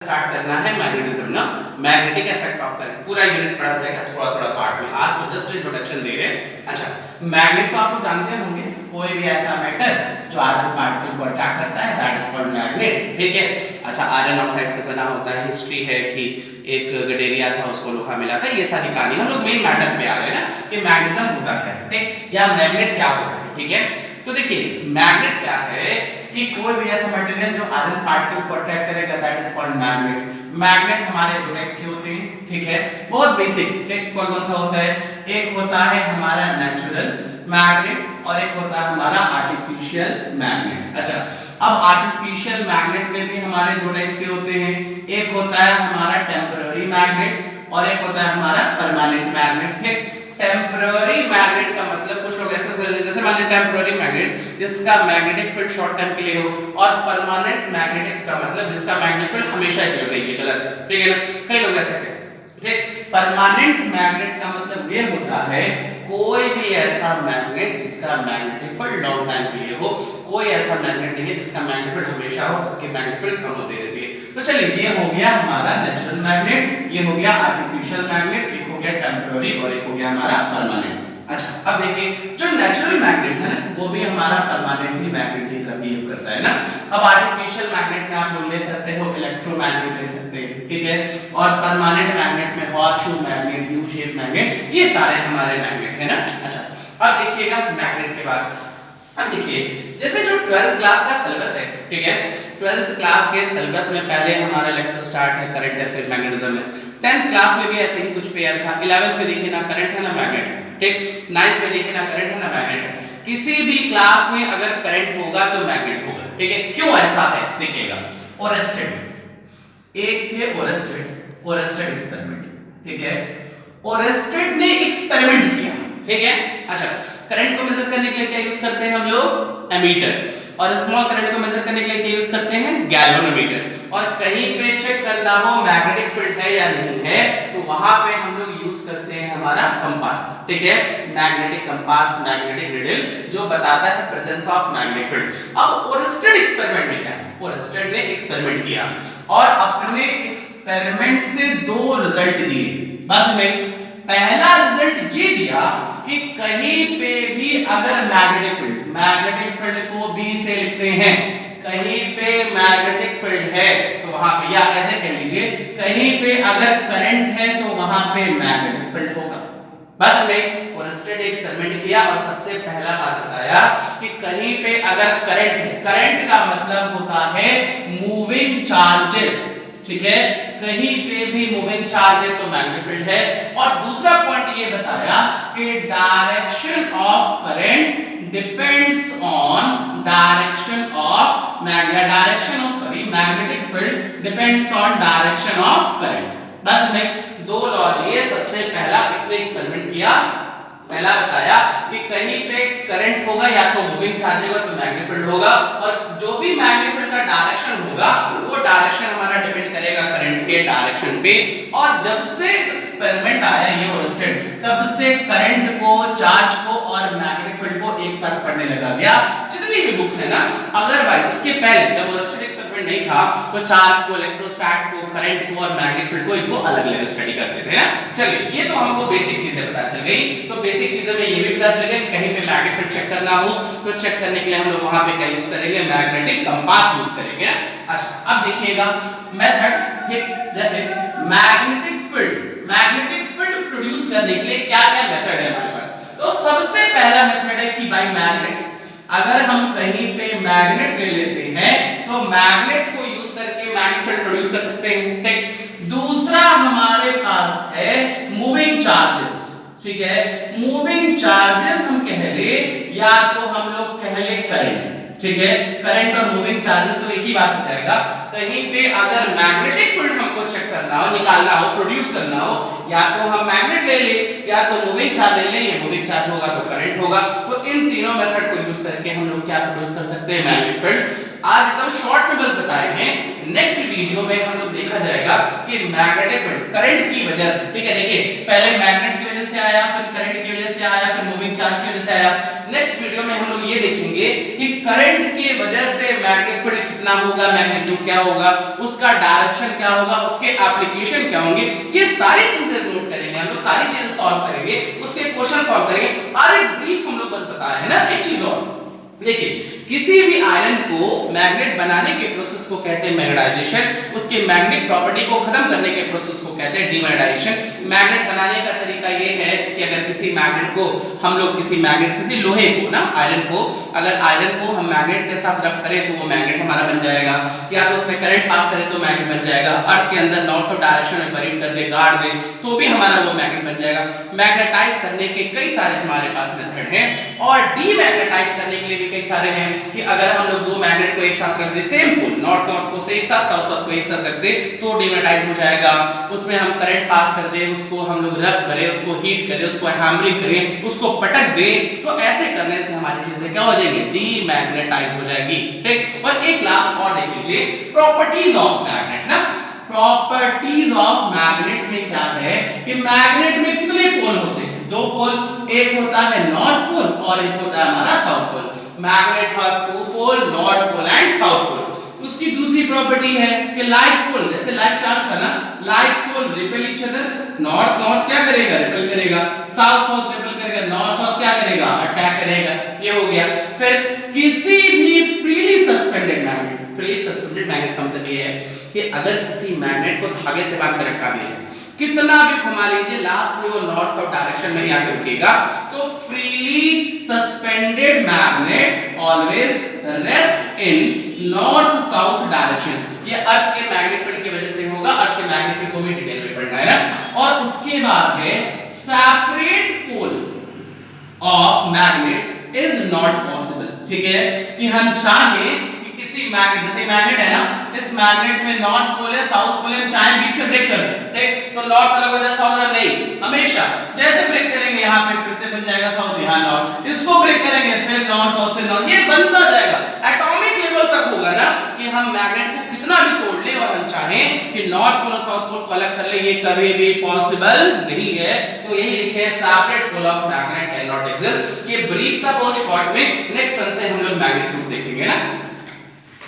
Start करना है magnetism ना, मैग्नेटिक इफेक्ट ऑफ करंट, पूरा यूनिट पढ़ा जाएगा थोड़ा थोड़ा पार्ट में। आज तो जस्ट इंट्रोडक्शन दे रहे हैं। अच्छा, मैग्नेट तो आप लोग जानते होंगे, कोई भी ऐसा मैटर जो आयरन पार्टिकल को अट्रैक्ट करता है दैट इज कॉल्ड मैग्नेट। ठीक है। अच्छा, आयरन ऑक्साइड से बना होता है। हिस्ट्री है कि एक गडेरिया था, उसको लोहा मिला था। ये सारी कहानी हम लोग मेन मैटर पे आ रहे हैं ना कि मैग्नेटिज्म होता क्या है, ठीक, या मैग्नेट क्या होता है। ठीक है, तो देखिए मैग्नेट क्या है कि कोई भी ऐसा मटेरियल जो आयरन पार्टिकल को अट्रैक्ट करेगा that is called magnet. Magnet हमारे दो टाइप्स के होते हैं, ठीक है, बहुत बेसिक। ठीक, कौन कौन सा होता है? एक होता है हमारा नेचुरल मैग्नेट और एक होता है हमारा आर्टिफिशियल मैग्नेट। अच्छा, अब आर्टिफिशियल मैग्नेट में भी हमारे दो टाइप्स के होते हैं। एक होता है हमारा टेम्पररी मैग्नेट और एक होता है हमारा परमानेंट मैग्नेट। ठीक, टेम्पररी मैग्नेट का मतलब कुछ लोग ऐसे सोचते हैं, जैसे मान लीजिए टेम्पररी मैग्नेट जिसका मैग्नेटिक फील्ड शॉर्ट टाइम के लिए हो, और परमानेंट मैग्नेटिक का मतलब जिसका मैग्नेटिक फील्ड हमेशा के लिए नहीं, ये गलत है। ठीक है ना, कई लोग ऐसे कहते हैं। ठीक, परमानेंट मैग्नेट का मतलब ये होता है कोई भी ऐसा मैग्नेट जिसका मैग्नेटिक फील्ड लॉन्ग टाइम के लिए हो, कोई ऐसा मैग्नेट नहीं है जिसका मैग्नेटिक फील्ड हमेशा हो, सबके मैग्नेटिक फील्ड कम होते रहती है। तो चलिए, ये हो गया हमारा नेचुरल मैग्नेट, ये हो गया आर्टिफिशियल मैग्नेट, एक हो गया टेम्पररी और एक हो गया हमारा परमानेंट। अच्छा, अब देखिए जो नेचुरल मैग्नेट है वो भी हमारा परमानेंटली मैग्नेट की तरह बिहेव करता है ना। अब आर्टिफिशियल मैग्नेट में आप लोग ले सकते हो इलेक्ट्रोमैग्नेट ले सकते हैं, ठीक है, और परमानेंट मैग्नेट में horseshoe magnet, U shape magnet, ये सारे हमारे मैग्नेट है ना। अच्छा, अब देखिएगा मैग्नेट के बाद, अब देखिए जैसे जो 12th क्लास का सिलेबस है, ठीक है, 12th क्लास के सिलेबस में पहले हमारा इलेक्ट्रोस्टैट है, करंट है, फिर मैग्नेटिज्म है। 10th क्लास में भी ऐसे ही कुछ पेयर था। 11th में देखिए ना करंट है ना मैग्नेट है, ठीक, 9th में देखिए ना करंट है ना मैग्नेट है। किसी भी क्लास में अगर करंट होगा तो मैग्नेट होगा, ठीक है। क्यों ऐसा है देखिएगा, ओरेस्टेड, एक थे ओरेस्टेड एक्सपेरिमेंट, ठीक है, ओरेस्टेड ने एक्सपेरिमेंट किया, ठीक है। अच्छा, करंट को मेजर करने के लिए क्या यूज करते हैं हम लोग? एमीटर, और स्मॉल करंट को मेजर करने के लिए क्या यूज करते हैं? गैल्वेनोमीटर। और कहीं पे चेक करना हो मैग्नेटिक फील्ड है या नहीं है तो वहां पे हम लोग यूज करते हैं हमारा कंपास, ठीक है, मैग्नेटिक कंपास, मैग्नेटिक नीडल, जो बताता है प्रेजेंस ऑफ मैग्नेटिक फील्ड। अब ओरेस्टेड एक्सपेरिमेंट में क्या है? ओरेस्टेड ने एक्सपेरिमेंट किया और अपने एक्सपेरिमेंट से दो रिजल्ट दिए। बस में पहला रिजल्ट ये दिया कि कहीं पे भी अगर मैग्नेटिक फील्ड को B से लिखते हैं, कहीं पे मैग्नेटिक फील्ड है तो वहां पे, या ऐसे कह लीजिए कहीं पे अगर करंट है तो वहां पे मैग्नेटिक फील्ड होगा। बस में ओरेस्टेड एक्सपेरिमेंट किया और सबसे पहला बात बताया कि कहीं पे अगर करंट है, करंट का मतलब होता है मूविंग चार्जेस, ठीक है, कहीं पे भी मूविंग चार्ज है तो मैग्नेटिक फील्ड है। और दूसरा पॉइंट ये बताया कि direction of current depends on magnetic field depends on direction of current. बस में दो लॉ लिए। सबसे पहला एक्सपेरिमेंट किया, पहला बताया कि कहीं पे करंट होगा या तो मूविंग चार्ज होगा तो मैग्नेटिक फील्ड होगा, और जो भी मैग्नेटिक फील्ड का डायरेक्शन होगा वो डायरेक्शन हमारा डिपेंड करेगा करंट के डायरेक्शन पे। और जब से एक्सपेरिमेंट आया ये ओरेस्टेड, तब से करंट को, चार्ज को और मैग्नेटिक फील्ड को एक साथ पढ़ने लगा गया। जितनी भी बुक्स है ना, अगर भाई उसके पहले जब ओरेस्टेड एक्सपेरिमेंट नहीं था तो चार्ज को, इलेक्ट्रोस्टैट को, करंट को और मैग्नेटिक फील्ड को इनको अलग-अलग स्टडी करते थे ना। चलिए, ये तो हमको बेसिक चीजें पता चल गई। तो बेसिक चीजों में ये भी पता चल गया कहीं पे मैग्नेटिक फील्ड चेक करना हो तो चेक करने के लिए हम लोग वहां पे क्या यूज करेंगे? मैग्नेटिक कंपास यूज करेंगे। अच्छा, अब देखिएगा मेथड, ठीक, जैसे मैग्नेटिक फील्ड प्रोड्यूस करने के लिए क्या-क्या मेथड है हमारे पास। तो सबसे पहला मेथड है कि भाई मैग्नेट, अगर हम कहीं पे मैग्नेट ले लेते हैं तो मैग्नेट को यूज करके मैग्नेटिक फील्ड प्रोड्यूस कर सकते हैं, ठीक। दूसरा हमारे पास है मूविंग चार्जेस, ठीक है, मूविंग चार्जेस हम कह ले या तो हम लोग कह ले करंट, ठीक है, करंट और मूविंग चार्जेस तो एक ही बात हो जाएगा। कहीं पे अगर मैग्नेटिक फील्ड हमको चेक करना हो, निकालना हो, प्रोड्यूस करना हो, या तो हम मैग्नेट ले ले या तो मूविंग चार्ज ले ले, ये मूविंग चार्ज होगा तो करंट होगा। तो इन तीनों मेथड को यूज करके हम लोग क्या प्रोड्यूस कर सकते हैं? मैग्नेटिक फील्ड आज एकदम शॉर्ट में बस बताए हैं। नेक्स्ट वीडियो में हम लोग देखा जाएगा कि मैग्नेटिक फील्ड करंट की वजह से, ठीक है, देखिए पहले मैग्नेट की वजह से आया, फिर करंट की वजह से आया, फिर मूविंग चार्ज की वजह से आया। नेक्स्ट वीडियो में हम लोग ये देखेंगे कि करंट की वजह से मैग्नेटिक फील्ड कितना होगा, मैग्नीट्यूड क्या होगा, उसका डायरेक्शन क्या होगा, उसके एप्लीकेशन क्या होंगे, ये सारी चीजें नोट करेंगे हम लोग, सारी चीजें सॉल्व करेंगे, उसके क्वेश्चन सॉल्व करेंगे। आज एक ब्रीफ हम लोग बस बताए हैं ना। एक चीज और देखिए, किसी भी आयरन को मैग्नेट बनाने के प्रोसेस को कहते हैं मैग्नेटाइजेशन, उसके मैग्नेटिक प्रॉपर्टी को खत्म करने के प्रोसेस को कहते हैं डीमैग्नेटाइजेशन। मैग्नेट बनाने का तरीका ये है कि अगर किसी मैग्नेट को हम लोग किसी लोहे को ना, आयरन को, अगर आयरन को हम मैग्नेट के साथ रब करें तो वो मैग्नेट हमारा बन जाएगा, या तो उसमें करंट पास करें तो मैग्नेट बन जाएगा, अर्थ के अंदर नॉर्थ साउथ डायरेक्शन में बरीड कर दे, गाड़ दे तो भी हमारा वो मैग्नेट बन जाएगा। मैग्नेटाइज करने के कई सारे हमारे पास मेथड हैं, और डीमैग्नेटाइज करने के लिए भी कई सारे हैं कि अगर हम लोग दो मैग्नेट को एक साथ रख दे, सेम पोल नॉर्थ नॉर्थ को से एक साथ, साउथ साउथ को एक साथ रख दे तो डीमैग्नेटाइज हो जाएगा। उसमें हम करंट पास कर दे, उसको हम लोग रब करें, उसको हीट करें, उसको हैमरिंग करें, उसको पटक दे, तो ऐसे करने से हमारी चीजें क्या हो जाएंगी, डीमैग्नेटाइज हो जाएगी, ठीक। और एक लास्ट और देख लीजिए, प्रॉपर्टीज ऑफ मैग्नेट ना। प्रॉपर्टीज ऑफ मैग्नेट में क्या है कि मैग्नेट में कितने पोल होते हैं, दो पोल, एक होता है नॉर्थ पोल और एक होता है हमारा south pole. Magnet have two pole, north pole and south pole. उसकी दूसरी प्रॉपर्टी है कि लाइक पोल, जैसे लाइक चार्ज का ना, like pole repel each other, north north क्या करेगा, रिपेल करेगा, साउथ साउथ रिपेल करेगा, नॉर्थ साउथ क्या करेगा, अटैक करेगा। ये हो गया। फिर किसी भी freely suspended magnet, freely suspended magnet का मतलब ये है कि अगर किसी मैग्नेट को धागे से बांध कर रखा दिया जाए, कितना भी घुमा लीजिए, लास्ट में वो नॉर्थ साउथ डायरेक्शन में ही आके रुकेगा, तो freely suspended magnet always rest in north south direction. ये अर्थ के मैग्नेटिक फील्ड की वजह से होगा, अर्थ के मैग्नेटिक फील्ड को भी डिटेल में पढ़ना है ना। और उसके बाद है separate pole of magnet is not possible, ठीक है, कि हम चाहे कि किसी मैग्नेट, जैसे मैग्नेट है ना, इस मैग्नेट में नॉर्थ पोल है, साउथ पोल है, चाहे बीच से ब्रेक कर दें, ठीक, तो नॉर्थ अलग हो जाए, साउथ अलग नहीं, हमेशा जैसे ब्रेक करेंगे यहाँ पे फिर से बन जाएगा साउथ, यहाँ नॉर्थ, इसको ब्रेक करेंगे फिर नॉर्थ साउथ, फिर नॉर्थ, ये बनता जाएगा। एटॉमिक लेवल तक होगा ना कि हम मैग्नेट को कितना भी तोड़ ले और हम चाहें कि नॉर्थ पोल और साउथ पोल को अलग कर ले, ये कभी भी पॉसिबल नहीं है। तो यही लिखे है, separate pole of magnet can not exist. ये ब्रीफ था बहुत शॉर्ट में, नेक्स्ट सन से हम लोग मैग्नीट्यूड देखेंगे ना।